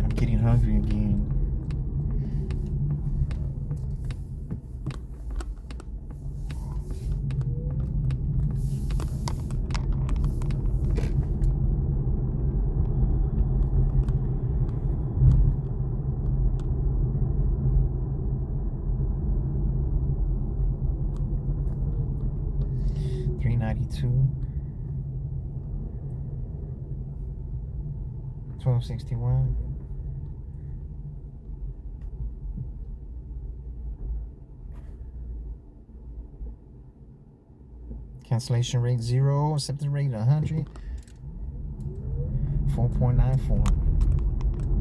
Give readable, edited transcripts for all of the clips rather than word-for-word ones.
I'm getting hungry again. $3.92. $12.61. Cancellation rate 0. Acceptance rate 100. 4.94.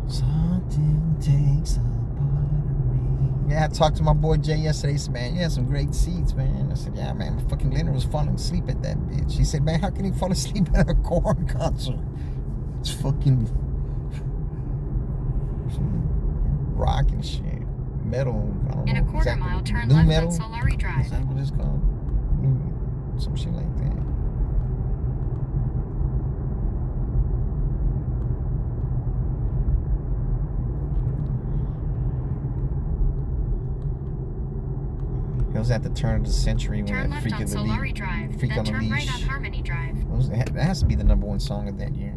Something takes a part of me. Yeah, I talked to my boy Jay yesterday. He said, man, you had some great seats, man. I said, yeah, man, fucking Leonard was falling asleep at that bitch. He said, man, how can he fall asleep at a Korn concert? It's fucking rock and shit. Metal, I don't know. In a quarter exactly. mile, turn New left metal? on Solari Drive. Is that what it's called? Some shit like that. It was at the turn of the century when Turn that left Freak on of the Solari Drive, Freak then on the turn right on Leash. Harmony Drive. That has to be the #1 song of that year.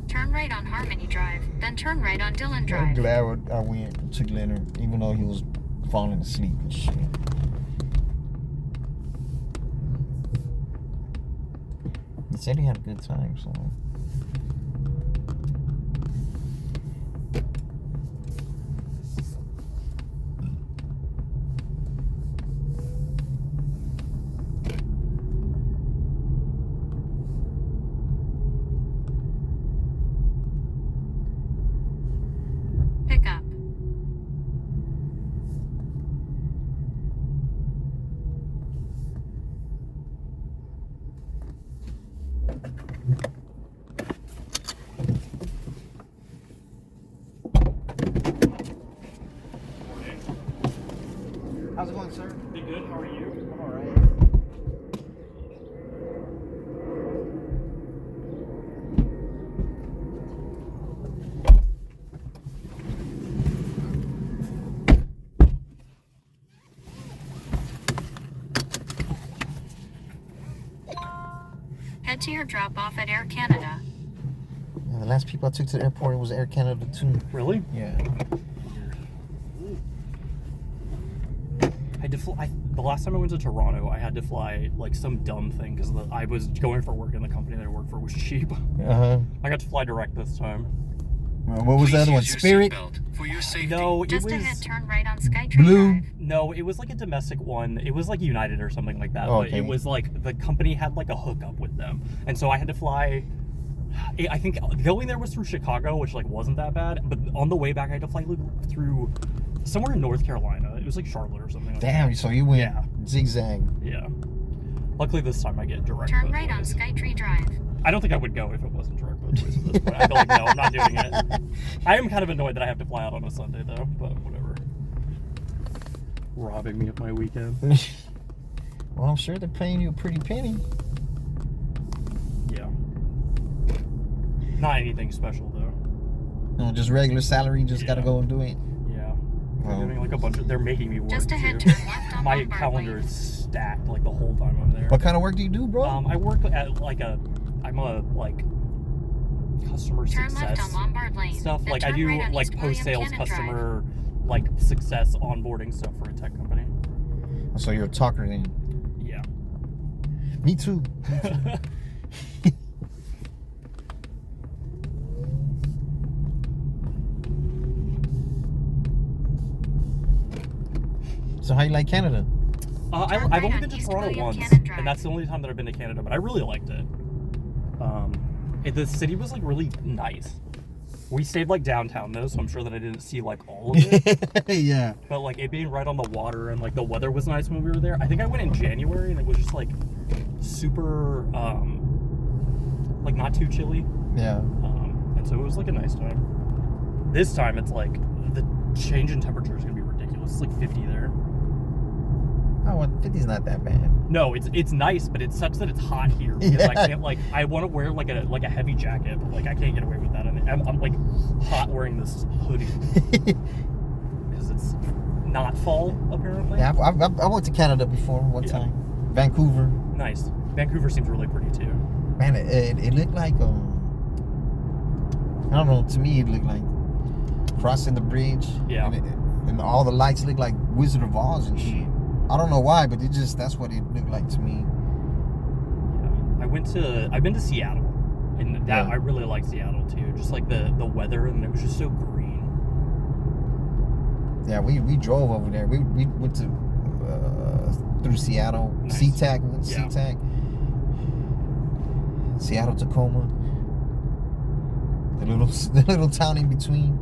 Turn right on Harmony Drive, then turn right on Dillon I'm Drive. glad I went and took Leonard, even though he was falling asleep and shit. He said he had a good time, so. Pick up. How's it going, sir? Be good. How are you? I'm alright. Head to your drop-off at Air Canada. Yeah, the last people I took to the airport was Air Canada too. Really? Yeah. I had to fly. The last time I went to Toronto, I had to fly like some dumb thing because I was going for work and the company that I worked for was cheap. Uh-huh. I got to fly direct this time. What was the other one? Spirit? For your safety. No, it Just was ahead, turn right on Skytree Blue. Drive. no, it was like a domestic one. It was like United or something like that. Oh, But okay. it was like the company had like a hookup with them, and so I had to fly. I think going there was through Chicago, which like wasn't that bad. But on the way back, I had to fly through somewhere in North Carolina. It was like Charlotte or something like Damn, that. so you went Yeah. zigzag. Yeah. Luckily this time I get direct. Turn both right on ways. Skytree Drive. I don't think I would go if it wasn't direct both ways at this point. I feel like, no, I'm not doing it. I am kind of annoyed that I have to fly out on a Sunday, though, but whatever. Robbing me of my weekend. Well, I'm sure they're paying you a pretty penny. Yeah. Not anything special, though. No, just regular salary, just gotta Yeah. go and do it. Yeah. Well. They're doing like a bunch of... They're making me work, Just ahead, too. turn left on My Lombard calendar Lane. is stacked, like, the whole time I'm there. What kind of work do you do, bro? I work at, like, I'm a, like, customer Turn success left on Lombard Lane. stuff. then Like, I turn do, right on like, East William post-sales Cannon Drive. customer, like, success onboarding stuff for a tech company. So you're a talker then. Yeah. Me too. So how you like Canada? Turn I've right only on been to East Toronto William once, Cannon Drive. and that's the only time that I've been to Canada, but I really liked it. The city was, like, really nice. We stayed, like, downtown, though, so I'm sure that I didn't see, like, all of it. Yeah. But, like, it being right on the water and, like, the weather was nice when we were there. I think I went in January, and it was just, like, super, like not too chilly. Yeah. And so it was like a nice time. This time it's like the change in temperature is gonna be ridiculous. It's like 50 there. Oh, well, 50's not that bad. No, it's nice, but it sucks that it's hot here. Because Yeah. I can't I want to wear like a heavy jacket, but like I can't get away with that. And I'm like hot wearing this hoodie because it's not fall apparently. Yeah, I went to Canada before one time. Vancouver. Nice. Vancouver seems really pretty too. Man, it looked like I don't know. To me, it looked like crossing the bridge. Yeah. And all the lights looked like Wizard of Oz and shit. I don't know why, but that's what it looked like to me. Yeah. I've been to Seattle, and that Yeah. I really like Seattle too. Just like the weather, and it was just so green. Yeah, we drove over there. We went to through Seattle, Nice. SeaTac, we went to Yeah. SeaTac, Seattle, Tacoma, the little town in between.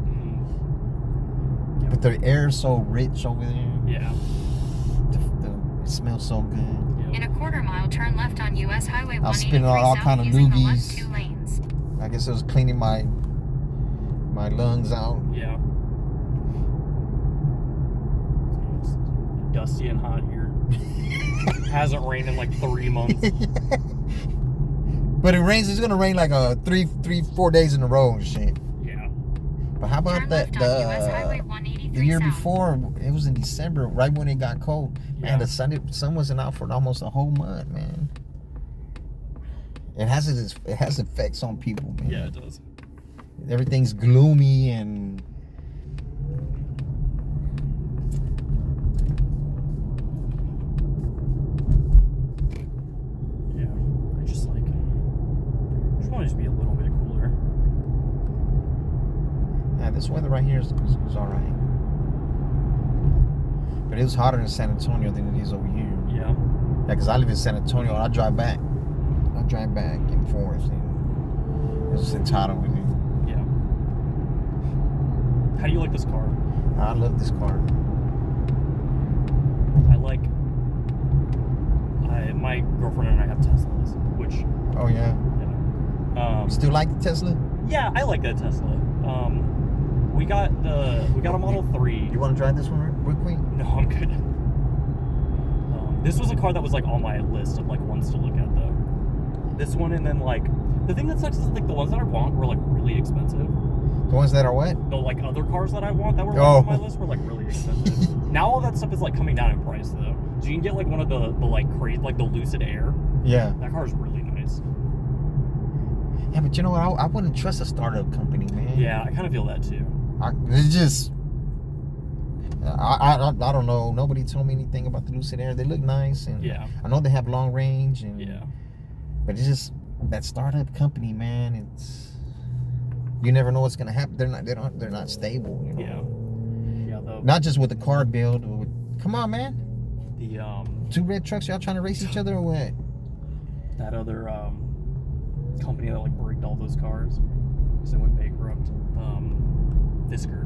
Yeah. But the air is so rich over there. Yeah. It smells so good. In a quarter-mile, turn left on U.S. Highway I was 183 spitting out all south kind of using the left loogies. 2 lanes. I guess it was cleaning my lungs out. Yeah. It's dusty and hot here. Hasn't rained in like 3 months. But it rains. It's gonna rain like 4 days in a row and shit. Yeah. But how about Turn that? left on U.S. Highway 183 The year south. before, it was in December, right when it got cold. Yeah. Man, the sun wasn't out for almost a whole month, man. It has effects on people, man. Yeah, it does. Everything's gloomy and Yeah. I just want to just be a little bit cooler. yeah, this weather right here is all right. But it was hotter in San Antonio than it is over here. Yeah. Yeah, because I live in San Antonio and I drive back and forth. And it's hotter with me. Yeah. How do you like this car? I love this car. My girlfriend and I have Teslas, which Oh yeah. yeah. You still like the Tesla? Yeah, I like that Tesla. We got a Model 3. You want to drive this one real quick? No, I'm good. This was a car that was like on my list of like ones to look at though. This one, and then like the thing that sucks is like the ones that I want were like really expensive. The ones that are what? The like other cars that I want that were like, Oh. on my list were like really expensive. Now all that stuff is like coming down in price though. So you can get like one of the like crazy like the Lucid Air. Yeah. That car is really nice. Yeah, but you know what? I wouldn't trust a startup company, man. Yeah, I kind of feel that too. It's just. I don't know. Nobody told me anything about the Lucid Air. They look nice, and Yeah. I know they have long range, and Yeah. but it's just that startup company, man. It's you never know what's gonna happen. They're not stable. You know? Yeah. Yeah. Not just with the car build. Come on, man. The 2 red trucks. Y'all trying to race each other or what? that other company that like bricked all those cars because they went bankrupt. Fisker.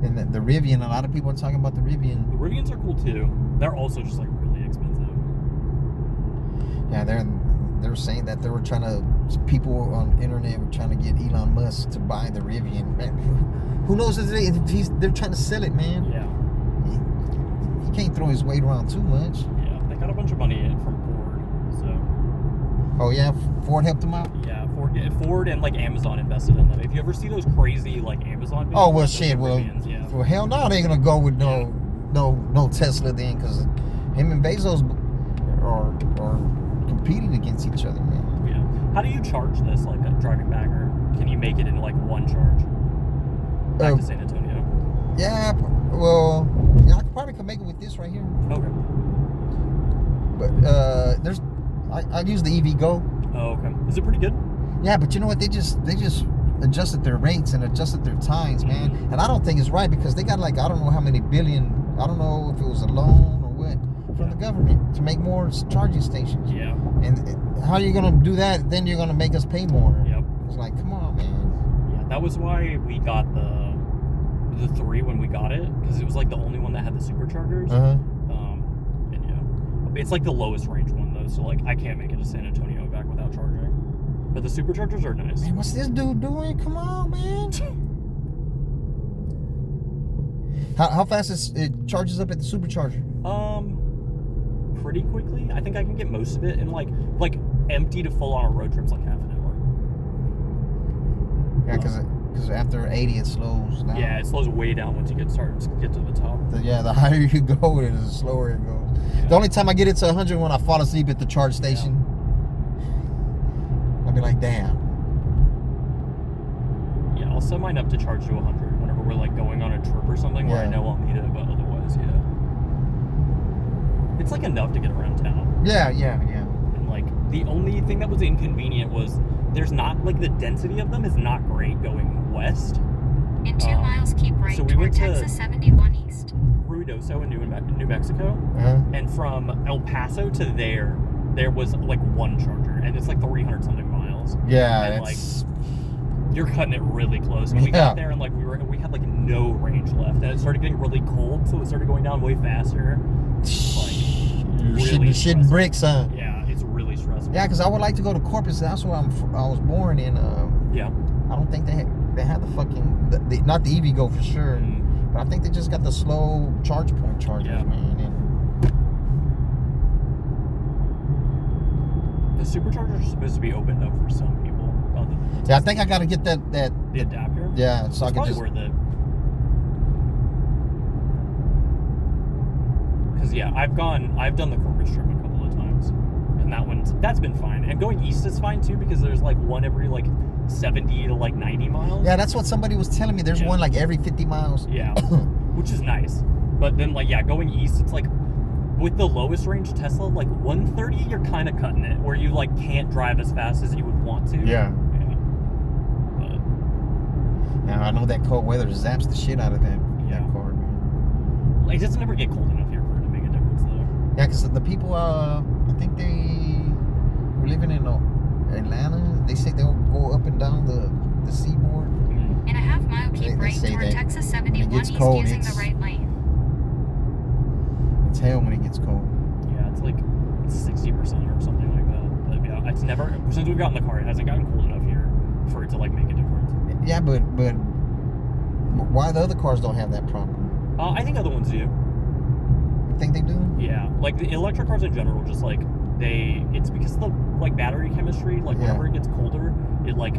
And the Rivian. A lot of people are talking about the Rivian. The Rivians are cool too. They're also just like really expensive. Yeah, they're saying that they were trying to. People on the internet were trying to get Elon Musk to buy the Rivian. Man, who knows if they're trying to sell it, man. Yeah. He can't throw his weight around too much. Yeah. They got a bunch of money in from Ford. So Oh yeah, Ford helped him out. yeah, Ford and like Amazon invested in them. If you ever see those crazy like Amazon videos, Oh well, those shit. are Well, Rivians, yeah. well, hell no, they ain't gonna go with no Tesla then, because him and Bezos are competing against each other, man. Yeah. How do you charge this like driving back, or can you make it in like one charge back to San Antonio? Yeah, well, yeah, I probably could make it with this right here. Okay. But I use the EV Go. Oh, okay. Is it pretty good? Yeah, but you know what? They just adjusted their rates and adjusted their times, man. Mhm. And I don't think it's right because they got like I don't know how many billion. I don't know if it was a loan or what from the government to make more charging stations. Yeah. And how are you gonna do that? Then you're gonna make us pay more. Yep. It's like, come on, man. Yeah, that was why we got the 3 when we got it, because it was like the only one that had the superchargers. Uh huh. And yeah, but It's like the lowest range one though, so like I can't make it to San Antonio and back without charging. But the superchargers are nice. Man, what's this dude doing? Come on, man. How fast it charges up at the supercharger? Pretty quickly. I think I can get most of it in like empty to full on a road trip's like half an hour. Yeah, because after 80 it slows down. Yeah, it slows way down once you get to the top. The higher you go, the slower it goes. Yeah. The only time I get it to 100 when I fall asleep at the charge station. I'll be like, damn. Yeah, I'll set mine up to charge to 100 whenever we're like going on a trip or something where I know I'll need it, but otherwise, yeah. It's like enough to get around town. Yeah. And like the only thing that was inconvenient was there's not like the density of them is not great going west. In 2 miles, keep right so we toward went to Texas 71 East. Ruidoso in New Mexico, Uh-huh. and from El Paso to there was like one charger, and it's like 300 something miles. Yeah, and that's... you're cutting it really close. When we got there and like we had like no range left, and it started getting really cold, so it started going down way faster. Really shitting bricks, huh? Yeah, it's really stressful. Yeah, because I would like to go to Corpus. That's where I was born in. Yeah. I don't think they had the fucking not the EVgo for sure, but I think they just got the slow charge point chargers, man. And the superchargers are supposed to be opened up for some people. Yeah, I think I got to get the adapter. Yeah, so I can just. Worth it. Because yeah, I've done the Corpus trip a couple of times, and that's been fine. And going east is fine too because there's like one every like 70 to like 90 miles. Yeah, that's what somebody was telling me. There's one like every 50 miles. Yeah, which is nice. But then like going east, it's like with the lowest range Tesla, like 130, you're kind of cutting it where you like can't drive as fast as you would want to. Yeah. But now I know that cold weather zaps the shit out of that car, man. Like, it doesn't ever get cold enough here for it to make a difference, though. Yeah, because the people, I think they were living in Atlanta. They say they'll go up and down the seaboard. In a half mile, keep right toward Texas 71 East using the right lane. It's hell when it gets cold. Yeah, it's like 60% or something like that. But yeah, it's never, since we've gotten the car, it hasn't gotten cold enough here for it to like make a difference. Yeah, but why the other cars don't have that problem? I think other ones do. You think they do? Yeah, like the electric cars in general, just like it's because of the like battery chemistry. Like whenever it gets colder, it like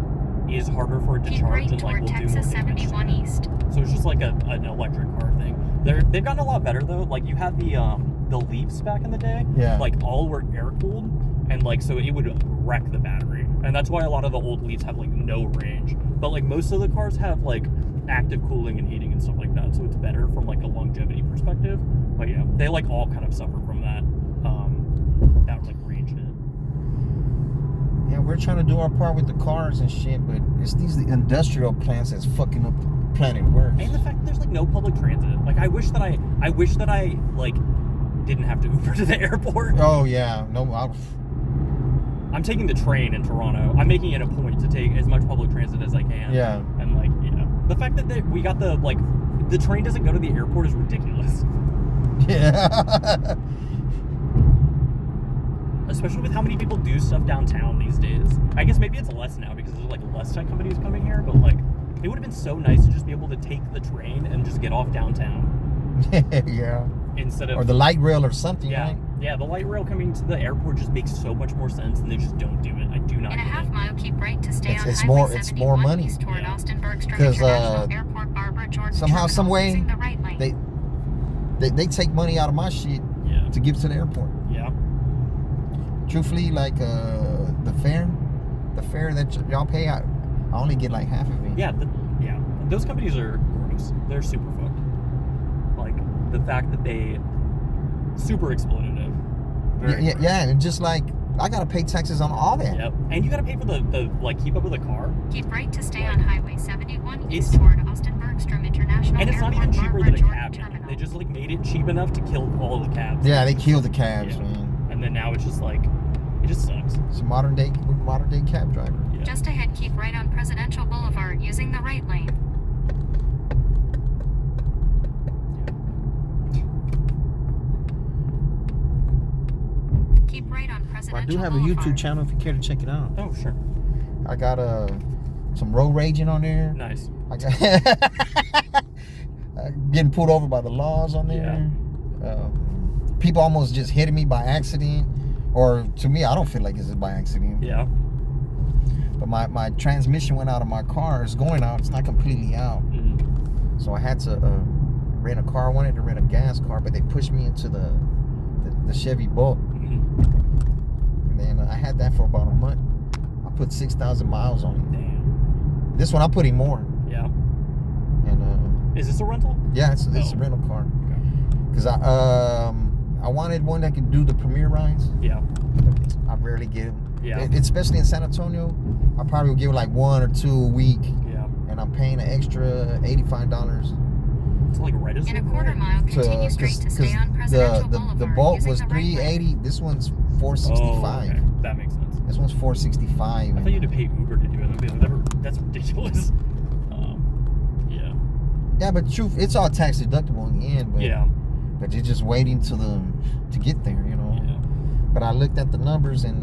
is harder for it to charge and like will do more damage. East. So it's just like an electric car thing. They've gotten a lot better though. Like you had the Leafs back in the day. Yeah. Like all were air cooled, and like so it would wreck the battery, and that's why a lot of the old Leafs have like no range. But like most of the cars have like active cooling and heating and stuff like that, so it's better from like a longevity perspective. But yeah, they like all kind of suffer from that like range hit. Yeah, we're trying to do our part with the cars and shit, but it's these industrial plants that's fucking up the planet worse. And the fact that there's like no public transit. Like I wish that I like didn't have to Uber to the airport. Oh yeah, no. I'm taking the train in Toronto. I'm making it a point to take as much public transit as I can. Yeah. And like, the fact that we got the train doesn't go to the airport is ridiculous. Yeah. Especially with how many people do stuff downtown these days. I guess maybe it's less now because there's like less tech companies coming here, but like it would have been so nice to just be able to take the train and just get off downtown. Yeah. Instead of or the light rail or something. Yeah. Right? Yeah, the light rail coming to the airport just makes so much more sense, and they just don't do it. I do not. In a half mile, keep right to stay on it's Highway more 71 more money. East toward Austin Bergstrom Because International Airport, Barbara Jordan somehow, Terminal, some way, using the right lane. they take money out of my shit to give to the airport. Yeah. Truthfully, like the fare that y'all pay, I only get like half of it. Yeah, those companies are gross. They're super fucked. Like the fact that they super exploitative. Yeah, and just like I gotta pay taxes on all that. Yep, and you gotta pay for the like keep up with the car. Keep right to stay on Highway 71 East toward Austin Bergstrom International And it's Airport, not even cheaper Barbara than a Jordan cab now. Terminal. They just like made it cheap enough to kill all the cabs. Yeah, they killed the cabs, Yeah. man. And then now it's just like it just sucks. It's a modern day cab driver. Yeah. Just ahead, keep right on Presidential Boulevard using the right lane. right on I Presidential do have a Boulevard. YouTube channel if you care to check it out. Oh, sure. I got some road raging on there. Nice. I got getting pulled over by the laws on there. People almost just hitting me by accident, or to me, I don't feel like it's by accident. Yeah. But my transmission went out of my car. It's going out. It's not completely out. Mm-hmm. So I had to rent a car. I wanted to rent a gas car, but they pushed me into the Chevy Bolt. Mm-hmm. And then I had that for about a month. I put 6,000 miles on it. Damn. This one I'm putting more. Yeah. And Is this a rental? yeah, it's a rental car. Because I wanted one that could do the Premier rides. Yeah. I rarely get them. Yeah. Especially in San Antonio, I probably would give like 1 or 2 a week. Yeah. And I'm paying an extra $85. It's like right as In a quarter mile, continue straight to stay on Presidential Boulevard. the Bolt using was the right $380. lane. This one's Oh, $465. okay. That makes sense. This one's $465. I thought you had to pay Uber to do it. That's ridiculous. Yeah. Yeah, but truth, it's all tax deductible in the end. But, Yeah. But you're just waiting to get there, you know. Yeah. But I looked at the numbers and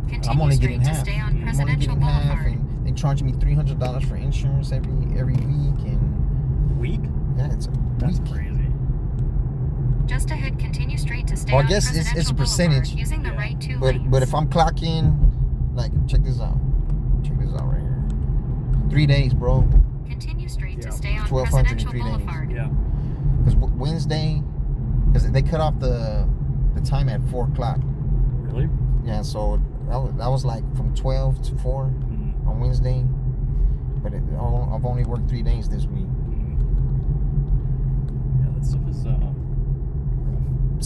Continue I'm only straight getting to half. stay on I'm only Presidential getting half, Boulevard. and they charge me $300 for insurance every week, and Week? yeah, it's a That's week. crazy. Just ahead, continue straight to stay Well, I on guess Presidential it's a Boulevard, percentage. using the Yeah. right 2 lanes. But if I'm clocking, like, check this out right here. 3 days, bro. Continue straight Yeah. to stay on 1,200 in Presidential 3 days. Boulevard. Yeah. Because Wednesday, because they cut off the time at 4 o'clock. Really? Yeah, so that was like from 12 to 4 Mm-hmm. on Wednesday. But I've only worked 3 days this week. Yeah, that stuff is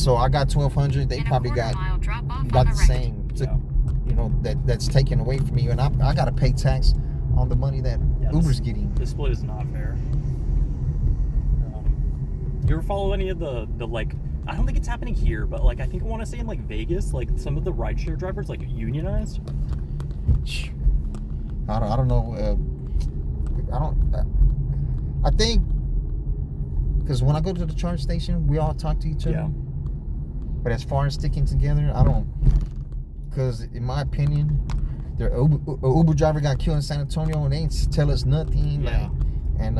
So I got 1,200. They In a probably quarter got mile, drop off about on the the right. same. yeah. You know, that's taken away from you, and I got to pay tax on the money that Yeah, Uber's getting. The split is not fair. You ever follow any of the like? I don't think it's happening here, but like I think I want to say in like Vegas, like some of the rideshare drivers like unionized. I don't know. I think because when I go to the charge station, we all talk to each other. Yeah. But as far as sticking together, I don't. Because in my opinion, the Uber driver got killed in San Antonio and they ain't tell us nothing. Yeah. Like, and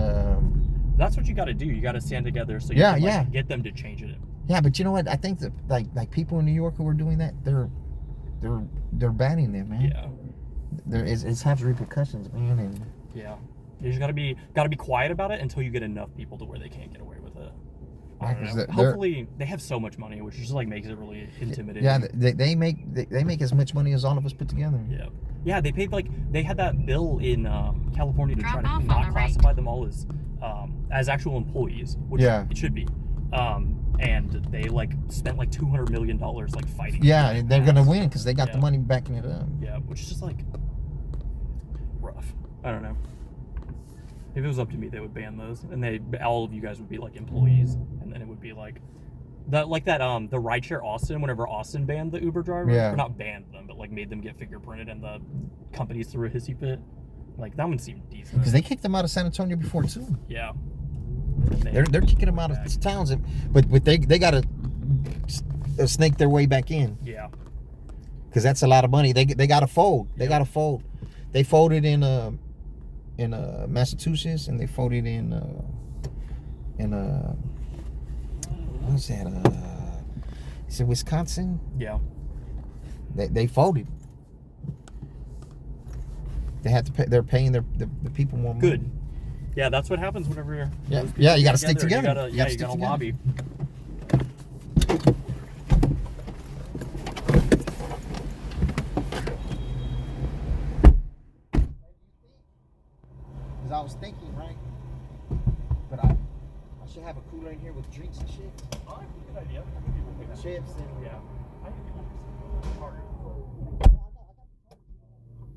That's what you got to do. You got to stand together so you Yeah, can like, yeah. get them to change it. yeah, but you know what? I think that like people in New York who are doing that, they're banning them, man. Yeah. It has repercussions, man. And Yeah. You just gotta be quiet about it until you get enough people to where they can't get away with it. I Yeah, don't 'cause know. they're- Hopefully they have so much money, which just like makes it really intimidating. yeah, they make as much money as all of us put together. Yeah. Yeah, they paid like they had that bill in California to Drop try to off on not the right. classify them all as actual employees, which Yeah. it should be. And they like spent like $200 million like fighting. Yeah, to and get they're gonna passed. win because they got the Yeah. money backing it up. Yeah, which is just like rough. I don't know. If it was up to me, they would ban those, and all of you guys would be like employees, and then it would be like the rideshare Austin. Whenever Austin banned the Uber driver, Yeah. or not banned them, but like made them get fingerprinted, and the companies threw a hissy fit. Like that one seemed decent. Because they kicked them out of San Antonio before too. Yeah. They're kicking them out of towns, but they gotta snake their way back in. Yeah. Because that's a lot of money. They gotta fold. They Yeah. gotta fold. They folded in Massachusetts, and they folded in what's that? Is it Wisconsin? Yeah. They folded. They had to pay. They're paying the people more money. Good. Yeah, that's what happens whenever Yeah. those people Yeah, you get gotta stick together. You You gotta gotta stick together. lobby. Because I was thinking, right? But I should have a cooler in here with drinks and shit. Oh, that's a good idea. Chips and Yeah.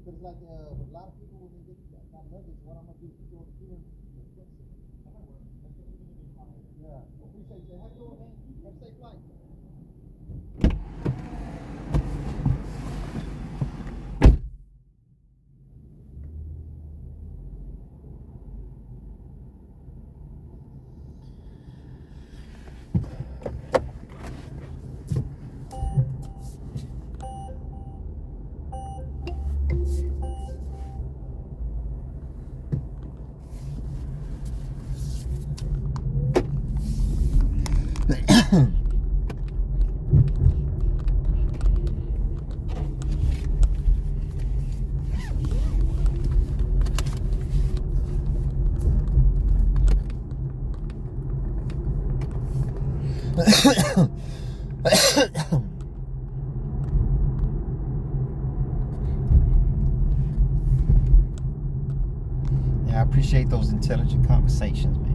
But it's like a lot of people when they get got nuggets, what I'm gonna do is throw the cooler. Yeah. Appreciate you. How you doing, man? Have a safe flight. Yeah, I appreciate those intelligent conversations, man.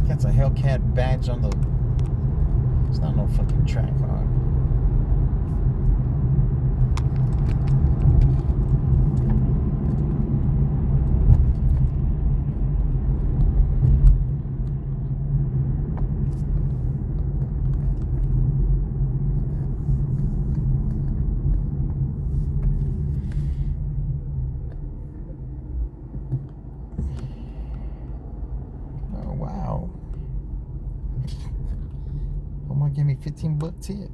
That's a Hellcat badge on the. It's not no fucking track car. Oh wow. Omar gave me $15 tip.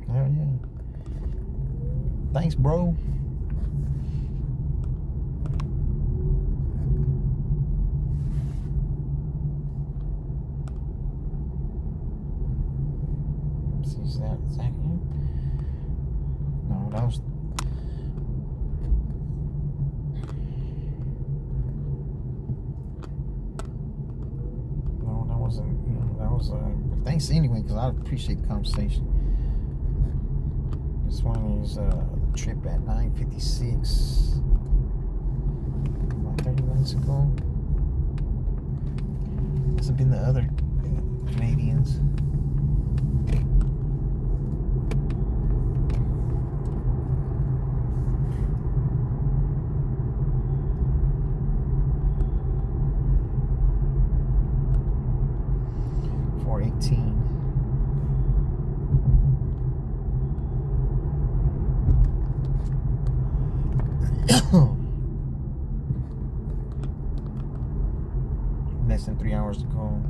Hell yeah. Thanks, bro. Is that him? No, that was. No, that wasn't. You know, that was. Thanks anyway, because I appreciate the conversation. This one is trip at 9:56. About 30 minutes ago. This have been the other Canadians. Less than 3 hours to go.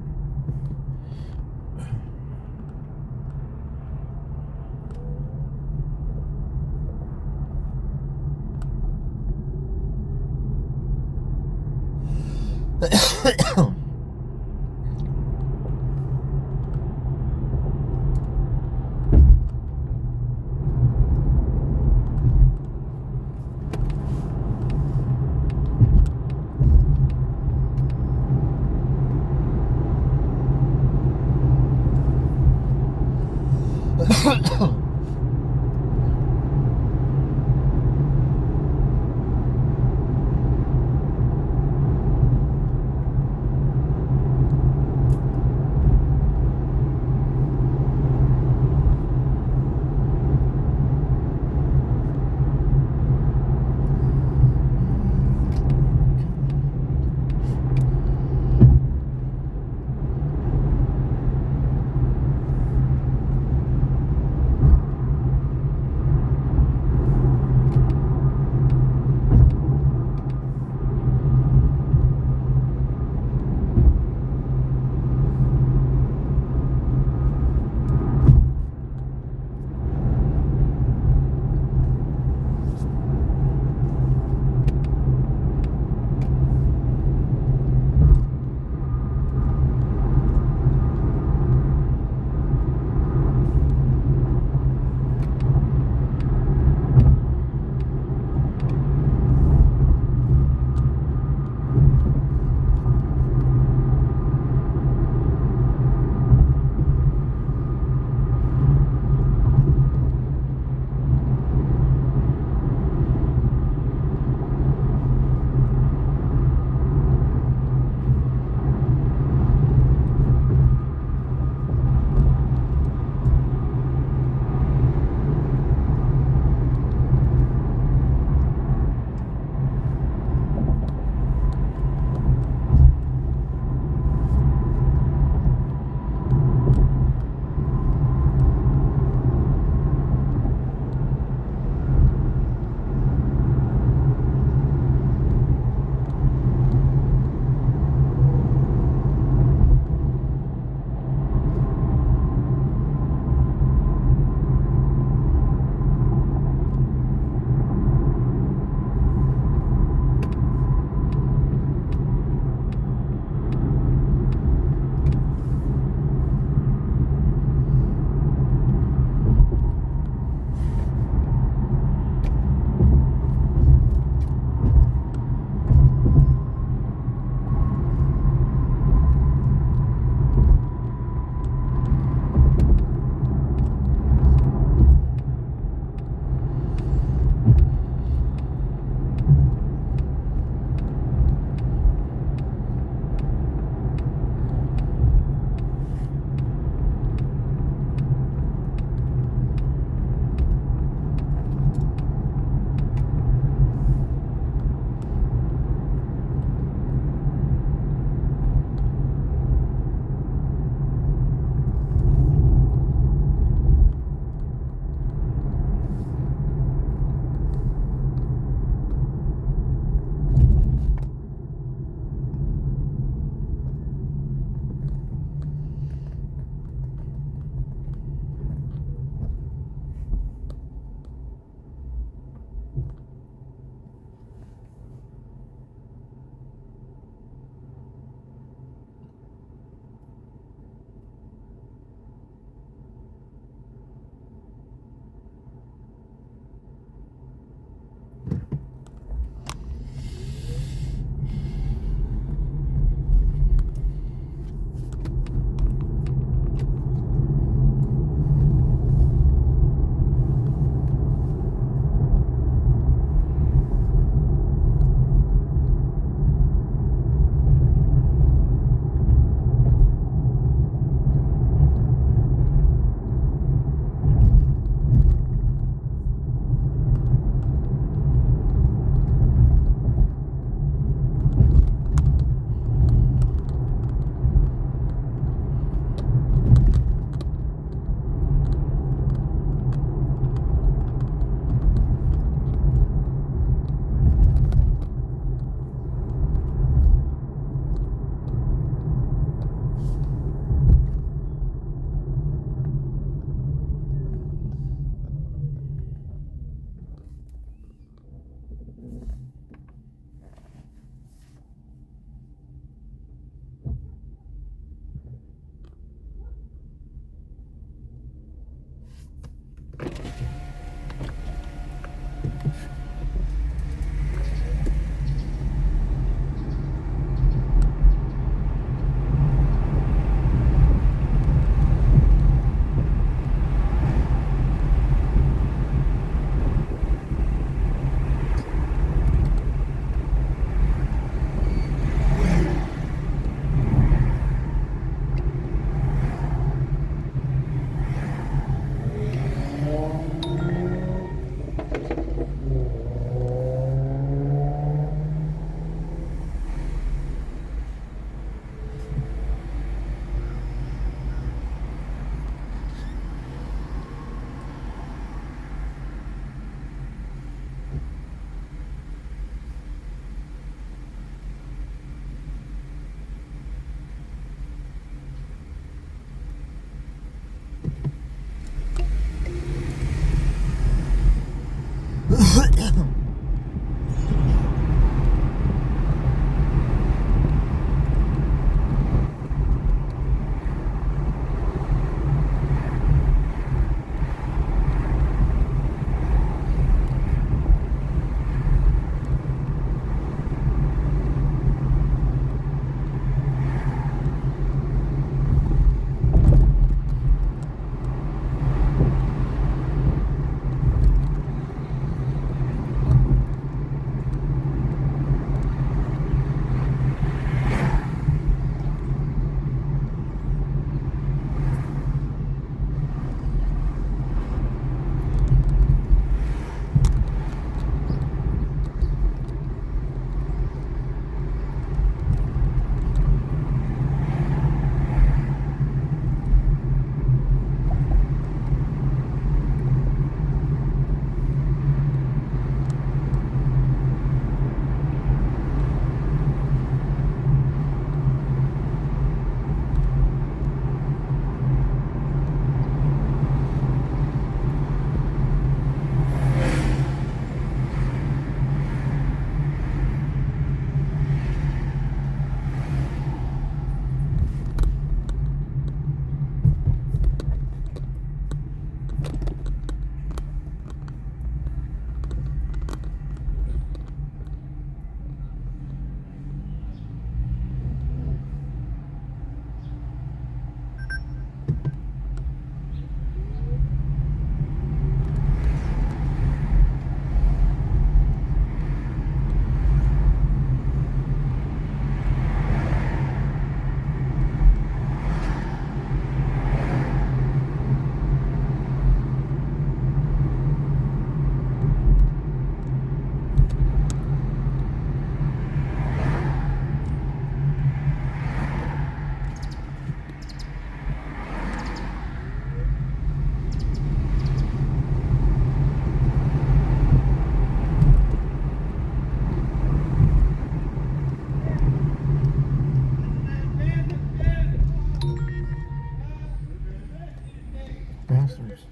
Bastards.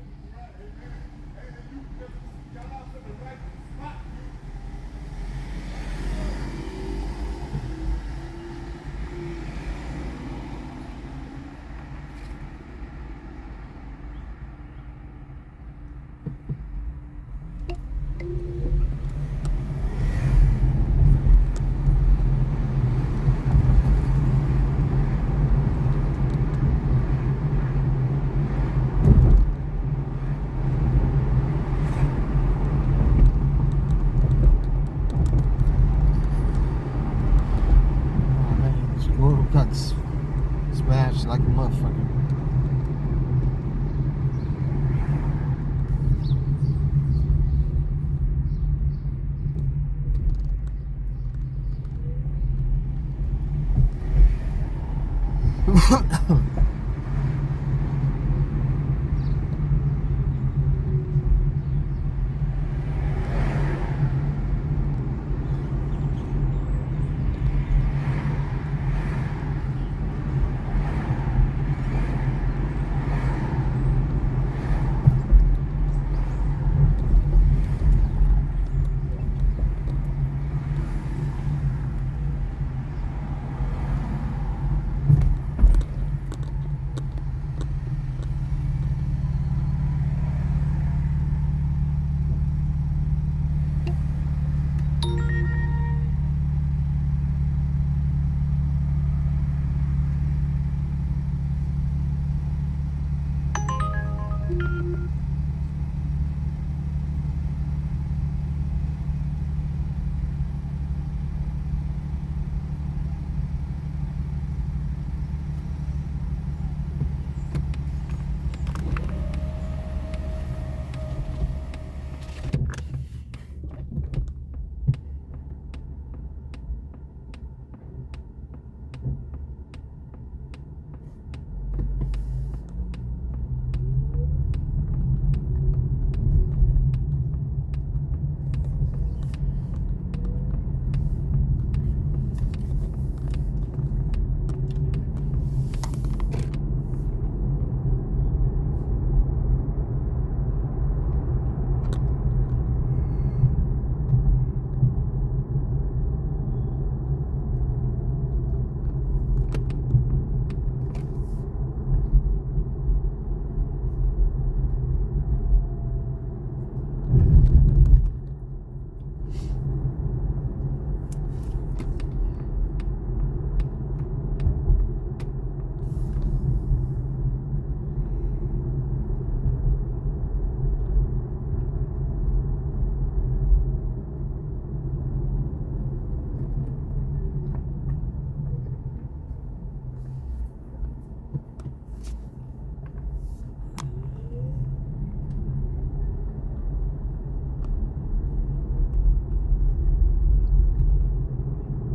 Oh man, this road got smashed like a motherfucker.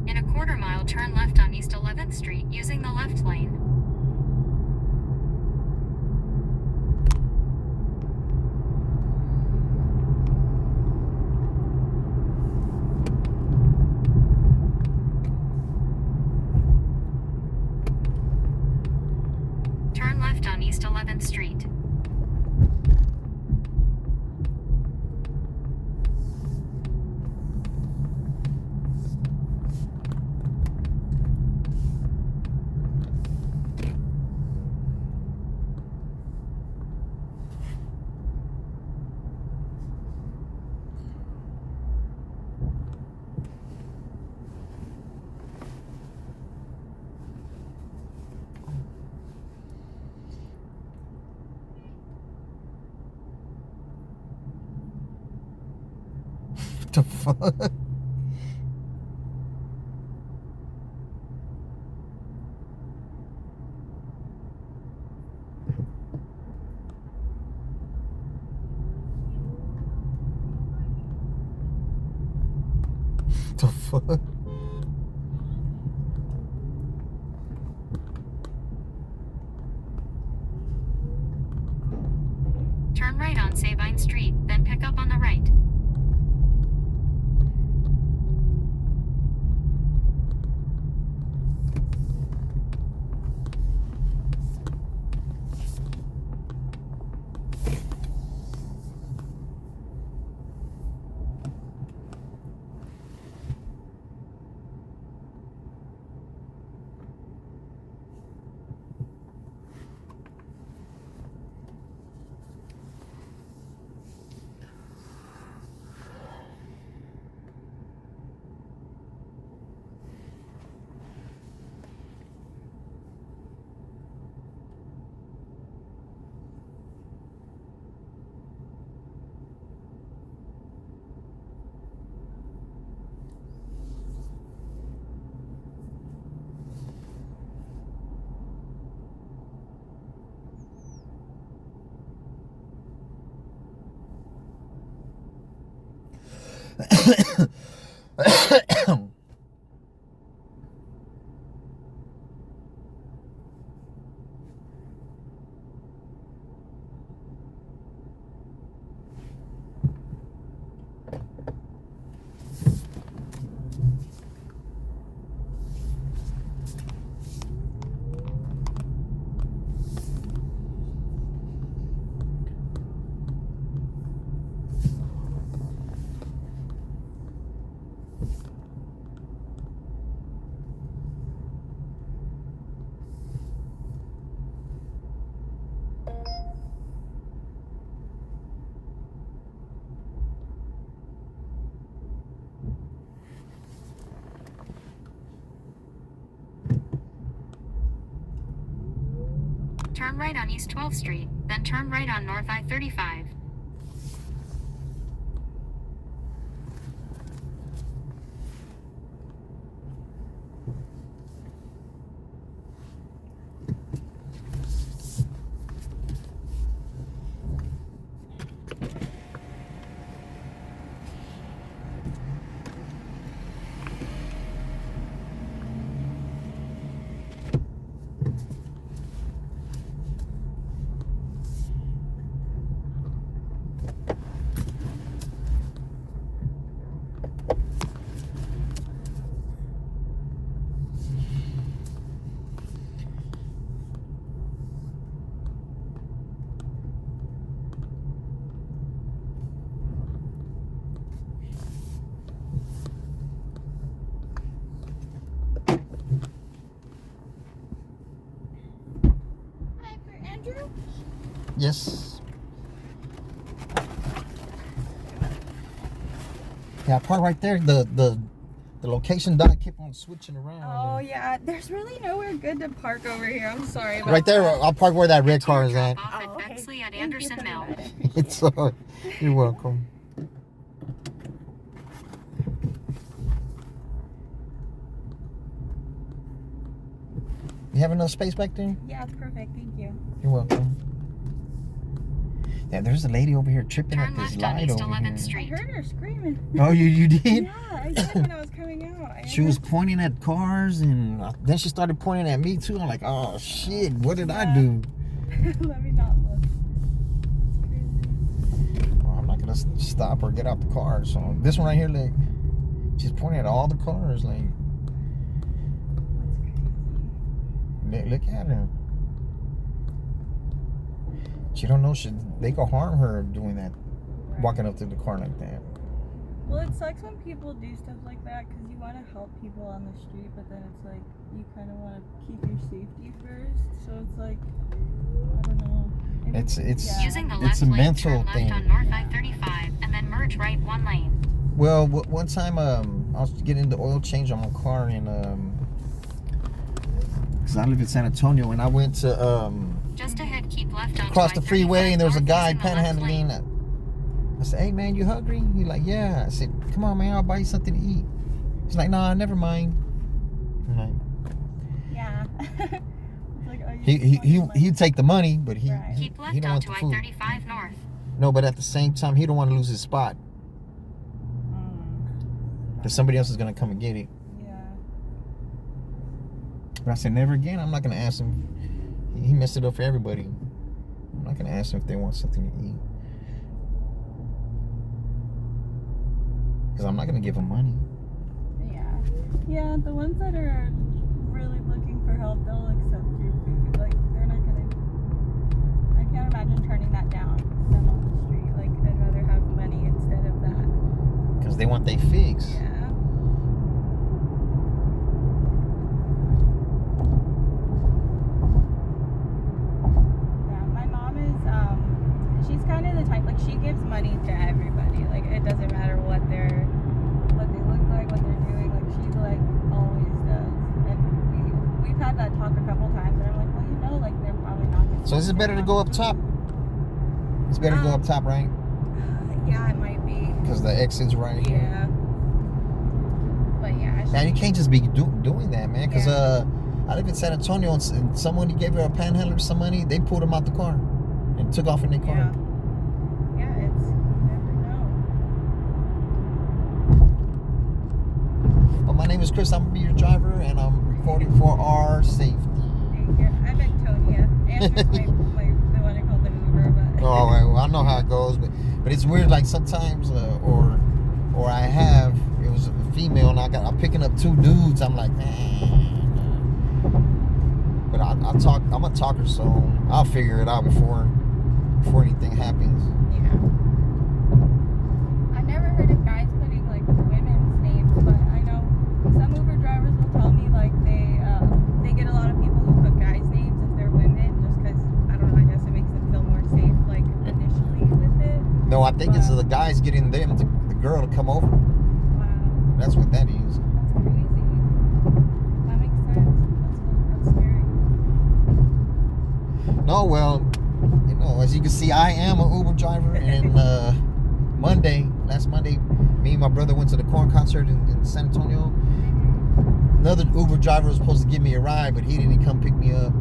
In a quarter-mile, turn left on East 11th Street using the left lane. Turn left on East 11th Street. What the fuck? What the fuck? Turn right on Sabine Street, then pick up on the right. Turn right on East 12th Street, then turn right on North I-35. Yes. Yeah, I parked right there. The location dot kept on switching around. Oh yeah, there's really nowhere good to park over here. I'm sorry about Right there, that. I'll park where that red car is at. Drop off at Oh, okay. Bexley at Thank you Anderson for Mill. that. It's you're welcome. You have enough space back there? Yeah, it's perfect. Thank you. You're welcome. Yeah, there's a lady over here tripping Turn at this left on light East over 11th here. I Street. heard her screaming. Oh, you did? Yeah, I did when I was coming out. She was pointing at cars, and then she started pointing at me too. I'm like, oh shit, what did I do? Let me not look. It's crazy. Well, I'm not gonna stop or get out the car. So this one right here, like, she's pointing at all the cars. Like, look at her. She don't know they could harm her doing that, Right. walking up to the car like that. Well, it sucks when people do stuff like that because you want to help people on the street, but then it's like you kind of want to keep your safety first. So it's like, I don't know. It's Yeah. Using the It's left a lane, mental turn left thing. on North I-35, and then merge right one lane. Well, one time I was getting the oil change on my car, and because I live in San Antonio, and I went to Just ahead, keep left on across the freeway, and there was a guy using the left lane. panhandling. I said, "Hey man, you hungry?" He's like, "Yeah." I said, "Come on man, I'll buy you something to eat." He's like, "Nah, never mind." I'm like, Yeah. It's like, oh, you just want your money. he'd take the money, but he Right. Keep he left don't want onto the food. I-35 North. No, but at the same time, he don't want to lose his spot because somebody else is gonna come and get it. Yeah. But I said, never again. I'm not gonna ask him. He messed it up for everybody. I'm not gonna ask him if they want something to eat because I'm not gonna give him money. Yeah. Yeah, the ones that are really looking for help, they'll accept your food. Like, they're not gonna. I can't imagine turning that down them on the street. Like, I'd rather have money instead of that. Because they want their fix. Yeah. Yeah, my mom is, she's kind of the type, like, she gives money to everybody. Like, it doesn't matter what they look like, what they're doing. Like, she, like, always does. And we've had that talk a couple times, and I'm like, well, you know, like, they're probably not gonna. So is it better to go up top? It's better to go up top, right? Yeah, it might be. Because the exit's right here. Yeah. But yeah. Man, you can't just be doing that, man. Because Yeah. I live in San Antonio, and someone gave her a panhandler some money. They pulled him out the car and took off in their car. Yeah. Yeah, it's, you never know. name is Chris. I'm gonna be your driver, and I'm recording for our safety. Thank you. I'm Antonia. Andrew's the one I called the Uber, but. Oh, well, I know how it goes, but it's weird. Like sometimes, or I have it was a female, and I'm picking up two dudes. I'm like, man. But I'm a talker, so I'll figure it out before anything happens. Yeah. I've never heard of guys putting like women's names, but I know some Uber drivers will tell me like they get a lot of people who put guys' names if they're women, just because I don't know. I guess it makes them feel more safe, like initially with it. No, I think it's the guys getting the girl to come over. Wow. That's what that is. That's crazy. That makes sense. That's scary. No, well, you know, as you can see, I am an Uber driver, and last Monday, me and my brother went to the Korn concert in San Antonio. Another Uber driver was supposed to give me a ride, but he didn't come pick me up.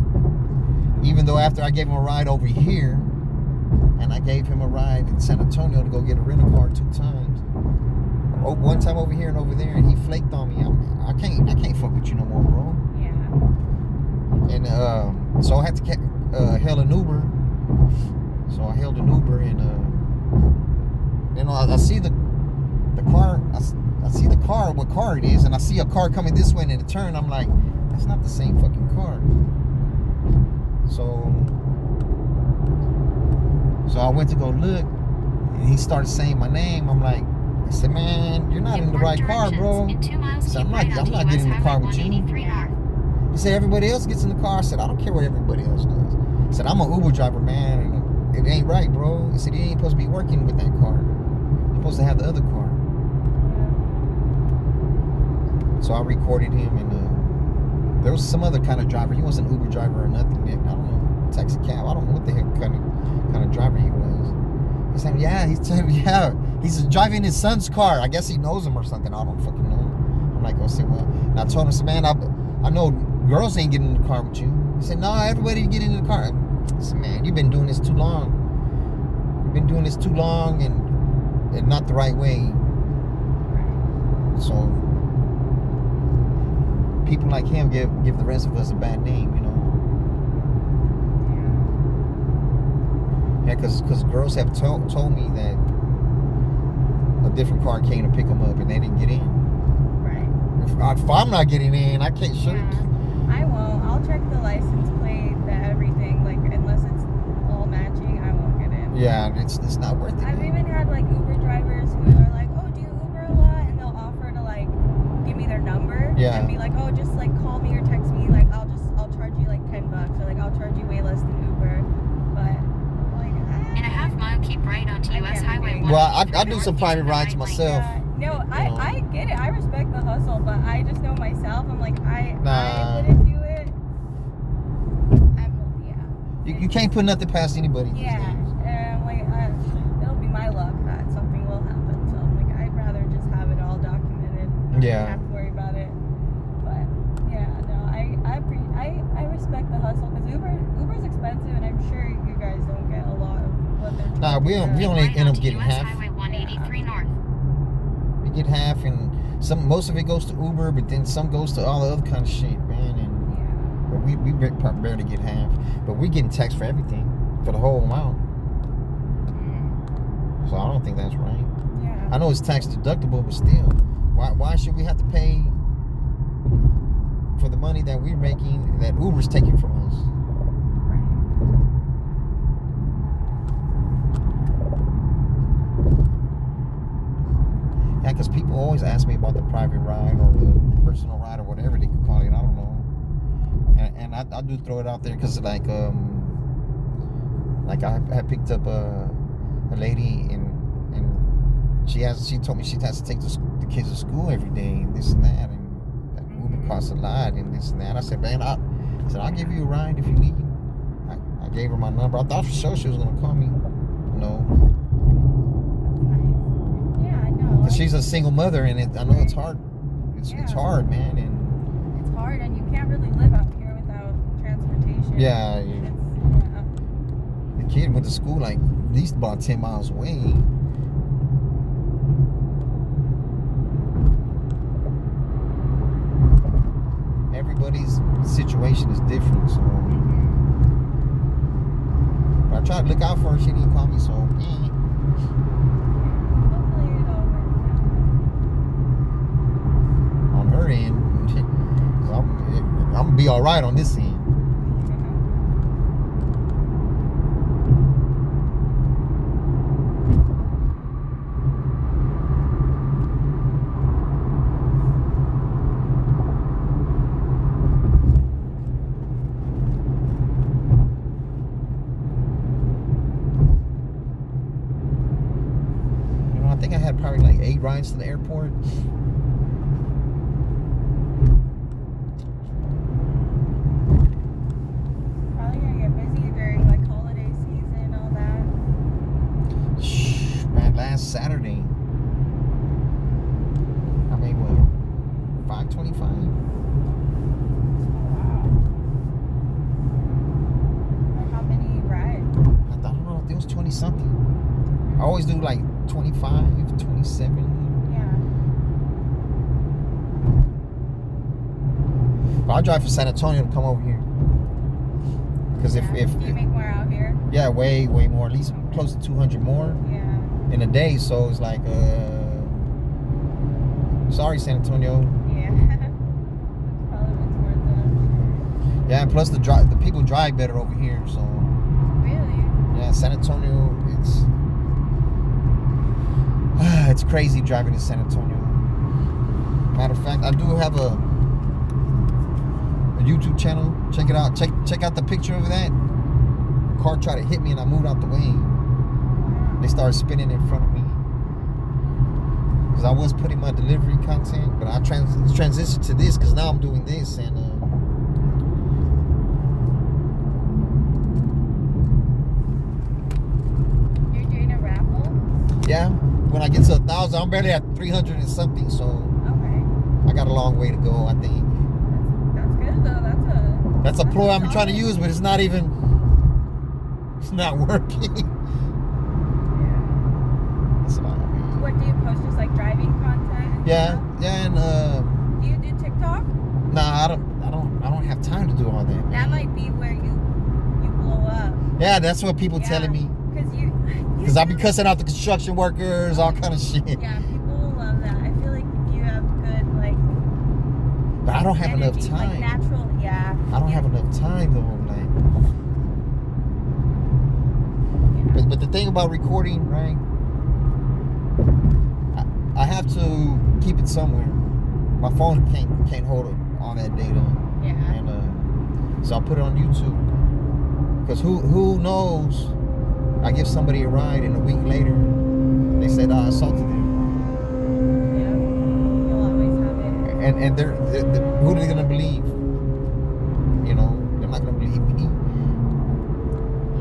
Even though after I gave him a ride over here, and I gave him a ride in San Antonio to go get a rental car 2 times. One time over here and over there, and he flaked on me. I can't fuck with you no more, bro. Yeah. And so I had to hail an Uber. So I hailed an Uber, and you know, I see the car. I see the car, what car it is, and I see a car coming this way, and in the turn, I'm like, that's not the same fucking car. So I went to go look, and he started saying my name. I'm like, I said, man, you're not in the right car, bro. In 2 miles, So I'm keep right not onto getting in the US car Highway with you. 183 north. He said, everybody else gets in the car. I said, I don't care what everybody else does. He said, I'm an Uber driver, man, and it ain't right, bro. He said, you ain't supposed to be working with that car. You're supposed to have the other car. So I recorded him, and there was some other kind of driver. He wasn't an Uber driver or nothing. I don't know, taxi cab. I don't know what the heck kind of driver he was. He said, he's driving his son's car. I guess he knows him or something. I don't fucking know. I'm like, oh, say what? And I told him, I said, man, I know girls ain't getting in the car with you. He said, no, everybody get in the car. I said, man, you've been doing this too long. You've been doing this too long, and not the right way. So people like him give the rest of us a bad name, you know. Yeah, because girls have told me that a different car came to pick them up and they didn't get in. Right. If I'm not getting in, I can't shoot. Yeah. I won't. I'll check the license plate, everything. Like, unless it's all matching, I won't get in. Yeah, it's not worth it. I've even had like Uber drivers who are like, oh, do you Uber a lot? And they'll offer to like give me their number. Yeah. And be like, oh, just like call me or text me. Like, I'll charge you like $10, or like I'll charge you way less than Uber. But like, In a half mile, keep right onto I US can't Highway do 183 it. Well, I do some private rides north. myself. yeah. No, You know. I get it. I respect the hustle, but I just know myself. I'm like, I Nah. wouldn't do it. You can't put nothing past anybody. these Yeah, days. and like it'll be my luck that something will happen. So I'm like, I'd rather just have it all documented. Not Yeah. have to worry about it. But yeah, no, I respect the hustle because Uber's expensive, and I'm sure you guys don't get a lot of what they're. Nah, we charging. only Right end up onto getting US half. Highway 183 north. We get half, and most of it goes to Uber, but then some goes to all the other kind of shit, man. And Yeah. but we barely get half, but we getting taxed for everything, for the whole amount. So I don't think that's right. Yeah. I know it's tax deductible, but still, why should we have to pay for the money that we're making that Uber's taking from us? Yeah, because people always ask me about the private ride or the personal ride or whatever they could call it. I don't know. And I do throw it out there because like I picked up a lady and she told me she has to take the kids to school every day and this and that, and that Uber costs a lot and this and that. I said, man, I'll give you a ride if you need. I gave her my number. I thought for sure she was gonna call me. No. Yeah, I know. Cause she's a single mother, and I know it's hard. It's Yeah. hard, man. And It's hard, and you can't really live out here without transportation. yeah, It's, the kid went to school like at least about 10 miles away. everybody's situation is different. So, but I tried to look out for her. She didn't call me, so Hopefully it all works out. on her end, 'cause I'm gonna be all right on this end. I think I had probably like 8 rides to the airport. Probably gonna get busy during like holiday season, all that. Man, last Saturday, I made what, 525? Oh wow. Like how many rides? I don't know. It was 20 something. I always do like 25, 27. Yeah. But I'll drive from San Antonio to come over here. Because Do you make more out here? yeah, way more, at least close to 200 more Yeah. in a day. So it's like, sorry, San Antonio. Yeah. Probably what's worth it, I'm sure. Yeah, and plus the people drive better over here. So Really? yeah, San Antonio, it's crazy driving in San Antonio. Matter of fact, I do have a YouTube channel. Check it out. Check out the picture of that. The car tried to hit me and I moved out the way. They started spinning in front of me. Because I was putting my delivery content, but I transitioned to this because now I'm doing this. And You're doing a raffle? yeah, when I get to 1,000, I'm barely at 300 and something. So Okay. I got a long way to go, I think. That's good though. That's a ploy I'm solid. trying to use, but it's not working. Yeah. That's about it. What do you post? Just like driving content? And Yeah, stuff? yeah, and Do you do TikTok? nah, I don't have time to do all that. That might be where you blow up. Yeah, that's what people Yeah. telling me. Because Cause I be cussing out the construction workers, all kind of shit. Yeah, people will love that. I feel like you have good like. But I don't have energy, enough time. Like natural, yeah. I don't have enough time though. Like, but the thing about recording, right? I have to keep it somewhere. My phone can't hold all that data, Yeah. and so I put it on YouTube. Cause who knows? I give somebody a ride, and a week later, they said I assaulted them. Yeah. You'll always have it. And they're who are they gonna believe? You know, they're not gonna believe me.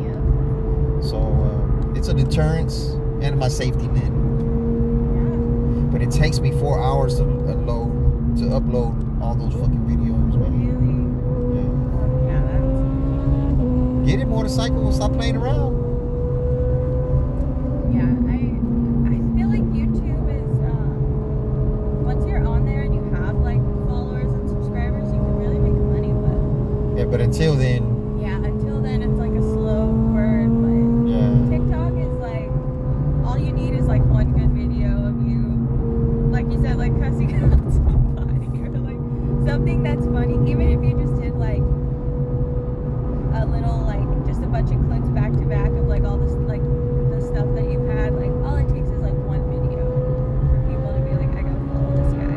Yeah. So it's a deterrence and my safety net. Yeah. But it takes me 4 hours to upload all those fucking videos, man. Really? Yeah. Yeah, that's. Get it, motorcycle. Stop playing around. Yeah, I feel like YouTube is once you're on there and you have like followers and subscribers, you can really make money with. Yeah, but until then, Yeah, until then it's like a slow burn, but yeah. TikTok is like all you need is like one good video of you, like you said, like cussing out somebody or like something that's funny. Even if you just did like a little like just a bunch of clips back to back of like all this like the stuff that you've had, like all it takes is like one video for people to be like, I gotta follow this guy.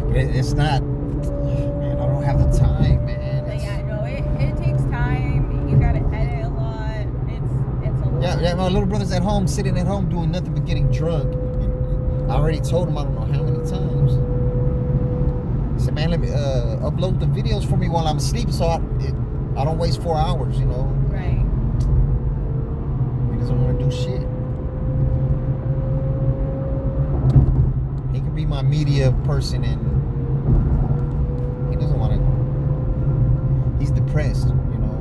But it's not. Man, I don't have the time, man. But yeah, no, it takes time. You gotta edit a lot. It's a lot. Yeah, my little brother's at home, sitting at home doing nothing but getting drunk. And I already told him I don't know how many times. I said, man, let me upload the videos for me while I'm asleep, so I don't waste 4 hours. You know. Right. He doesn't want to do shit. He can be my media person, and he doesn't want to. He's depressed, you know.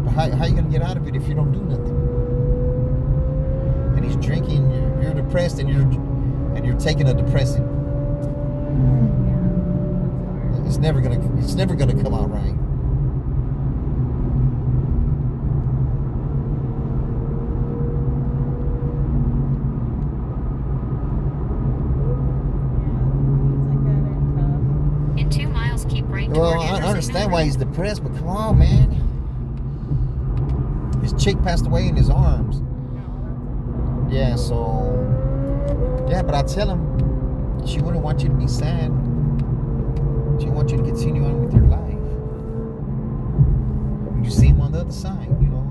But how you gonna get out of it if you don't do nothing? And he's drinking. You're depressed, and you're taking a depressant. Yeah. It's never gonna come out right. In 2 miles, keep right toward Well, I Anderson understand Mill why Road. he's depressed, but come on, man. His chick passed away in his arms. Yeah, so yeah, but I tell him she wouldn't want you to be sad. She wants you to continue on with your life. You see him on the other side, you know.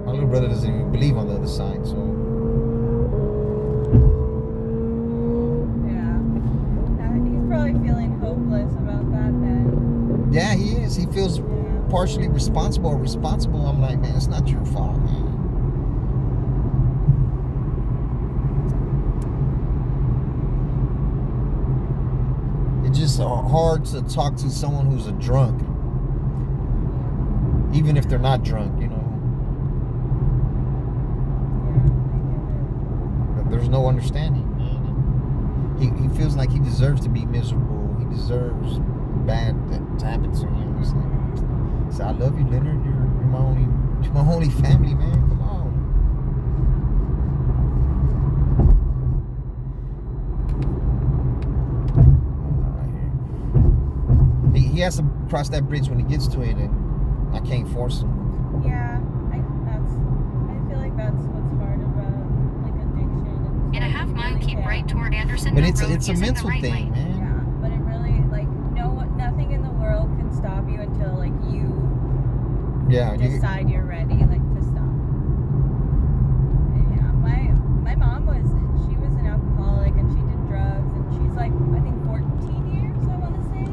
My little brother doesn't even believe on the other side, so Yeah. He's probably feeling hopeless about that then. yeah, he is. He feels Yeah. partially responsible. I'm like, man, it's not your fault, man. It's just hard to talk to someone who's a drunk, even if they're not drunk, you know. But there's no understanding, man. And he feels like he deserves to be miserable. He deserves bad to happen to him. It's like, so I love you, Leonard. You're my only family, man. Come on. He has to cross that bridge when he gets to it, and I can't force him. Yeah, I feel like that's what's hard about like addiction. In a half mile, keep right toward Anderson But Mill it's Road a using mental the right thing, lane. man. Yeah, but it really like nothing in the world can stop you until like you Yeah, decide you're ready like to stop. Yeah, my mom was an alcoholic and she did drugs and she's like I think 14 years I want to say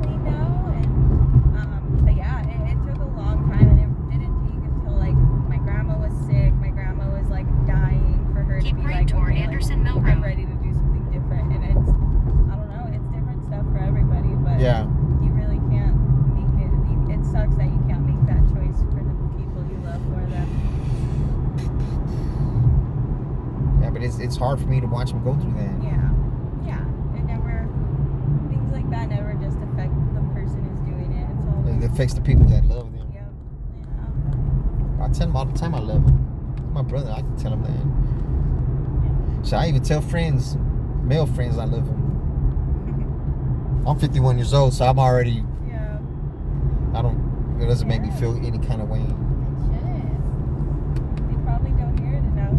clean now and but yeah it took a long time and it didn't take until like my grandma was sick, my grandma was like dying for her Keep to be right like toward okay, Anderson Mill I'm Road. ready to do something different and it's I don't know it's different stuff for everybody but yeah. you really can't make it. It sucks that you can't make that choice for the people you love for them. Yeah, but it's hard for me to watch him go through that. Yeah. It never, things like that never just affect the person who's doing it. It's all. It affects the people that love them. Yeah. I tell him all the time I love him. My brother, I can tell him that. So I even tell friends, male friends, I love him. I'm 51 years old, so I'm already. Yeah. It doesn't make me feel any kind of way. It shouldn't. They probably don't hear it enough.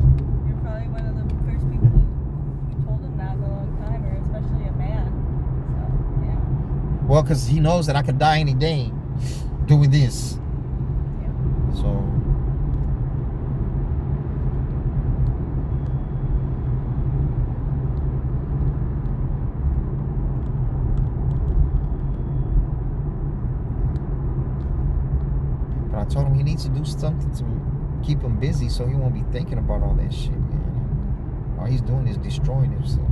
You're probably one of the first people who told them that in a long time, or especially a man. So, yeah. Well, because he knows that I could die any day doing this. Yeah. So. But I told him he needs to do something to keep him busy so he won't be thinking about all that shit, man. All he's doing is destroying himself.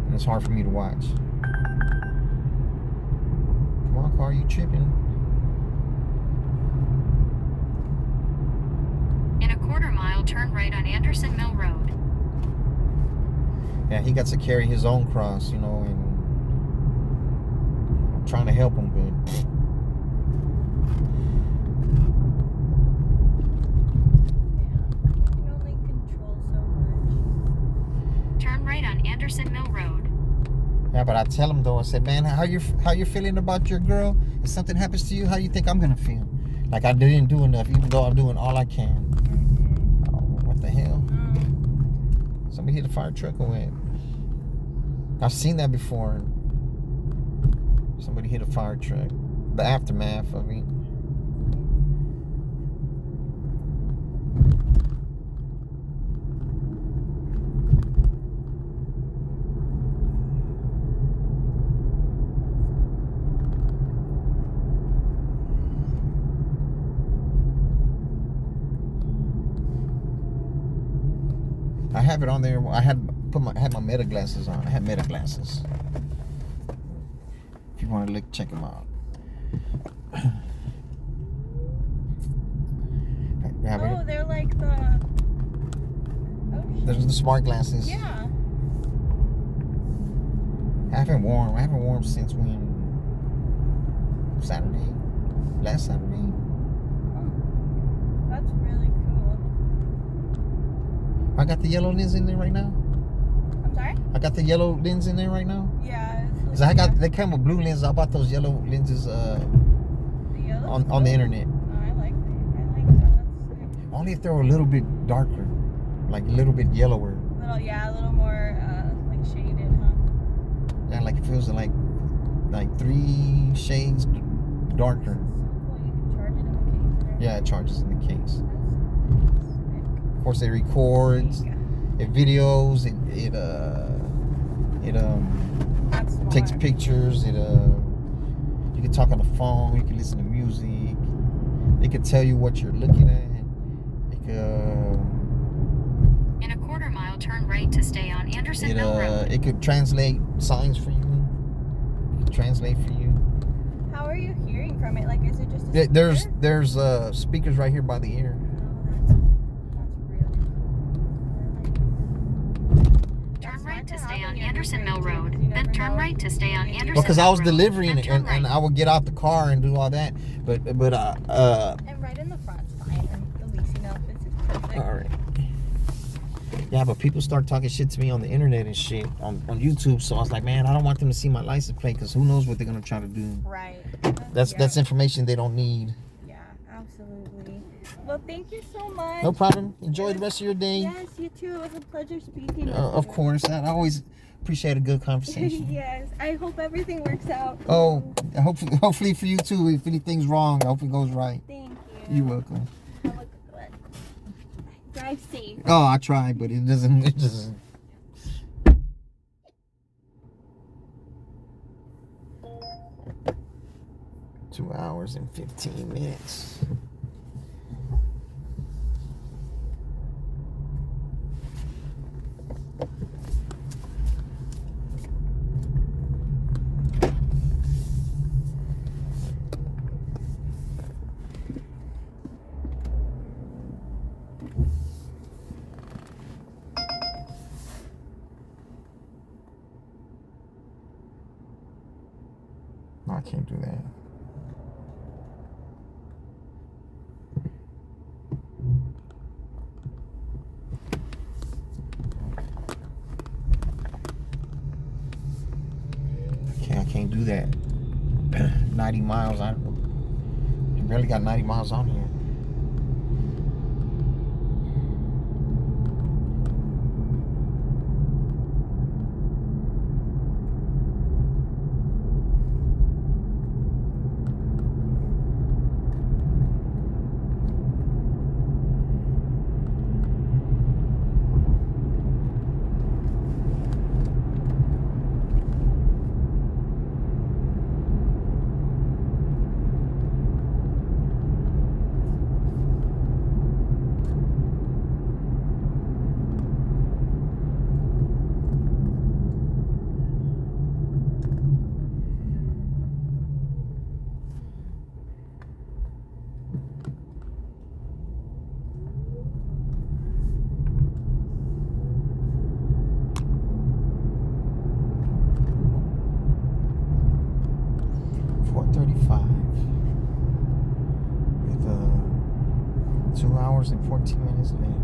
And it's hard for me to watch. Come on, car, you tripping? In a quarter mile, turn right on Anderson Mill Road. Yeah, he got to carry his own cross, you know, and I'm trying to help him, but Turn right on Anderson Mill Road. yeah, but I tell him though, I said, man, how you feeling about your girl? If something happens to you, how you think I'm gonna feel? Like I didn't do enough, even though I'm doing all I can. Oh, what the hell? Somebody hit a fire truck or what? I've seen that before. Somebody hit a fire truck. The aftermath of it. I have it on there. I had my Meta glasses on. I had Meta glasses. If you want to look, check them out. Oh, they're like the. Oh, There's the smart glasses. yeah. I haven't warmed since when? Saturday? Last Saturday? Oh, that's really cool. I got the yellow lens in there right now. I'm sorry? I got the yellow lens in there right now. Yeah. Cause they came with blue lenses. I bought those yellow lenses the yellow on the internet. Oh, I like that. That's sick. Only if they were a little bit darker, like a little bit yellower. A little more like shaded, huh? Yeah, like it feels like 3 shades darker. Cool. You can charge it in the case. And Yeah, it charges in the case. That's sick. Of course, it records, There you it videos, it go. That's smart. takes pictures. You can talk on the phone. You can listen to music. It can tell you what you're looking at. It could. In a quarter mile, turn right to stay on Anderson Mill Road. It could translate signs for you. It could translate for you. How are you hearing from it? Like, is it just a There's speakers right here by the ear. Oh, that's really cool. Turn right to stay on Anderson Mill Road. Then turn right to stay on Anderson Because I was Mill Road. delivering Then it, turn and right. I would get out the car and do all that. But And right in the front's fine. And at least you know this is perfect. all right. Yeah, but people start talking shit to me on the internet and shit on YouTube. So I was like, man, I don't want them to see my license plate because who knows what they're gonna try to do. Right. That's information they don't need. Yeah, absolutely. Well, thank you so much. No problem. Enjoy the rest of your day. Yes, you too. It was a pleasure speaking with Of you. course, I always appreciate a good conversation. Yes, I hope everything works out. Oh, hopefully for you too. If anything's wrong, I hope it goes right. Thank you. You're welcome. Have a good- Drive safe. Oh, I tried, but it doesn't. It doesn't. Two hours and 15 minutes. No, I can't do that. I can't do that. 90 miles. I barely got 90 miles on here. With 2 hours and 14 minutes left.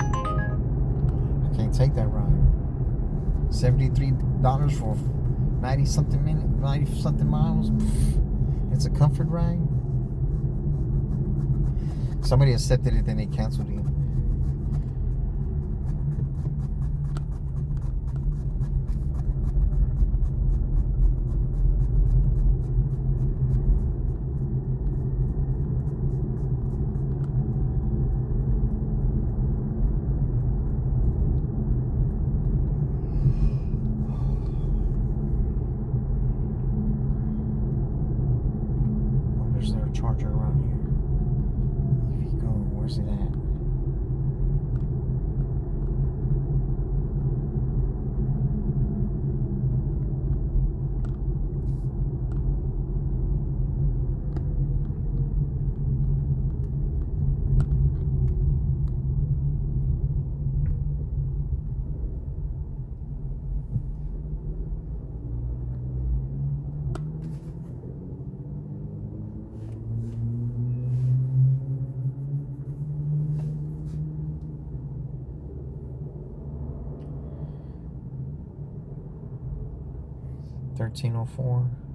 I can't take that ride. $73 for 90 something miles. It's a comfort ride. Somebody accepted it, then they canceled it. Is there a charger around here? If you go, where's it at? 1304.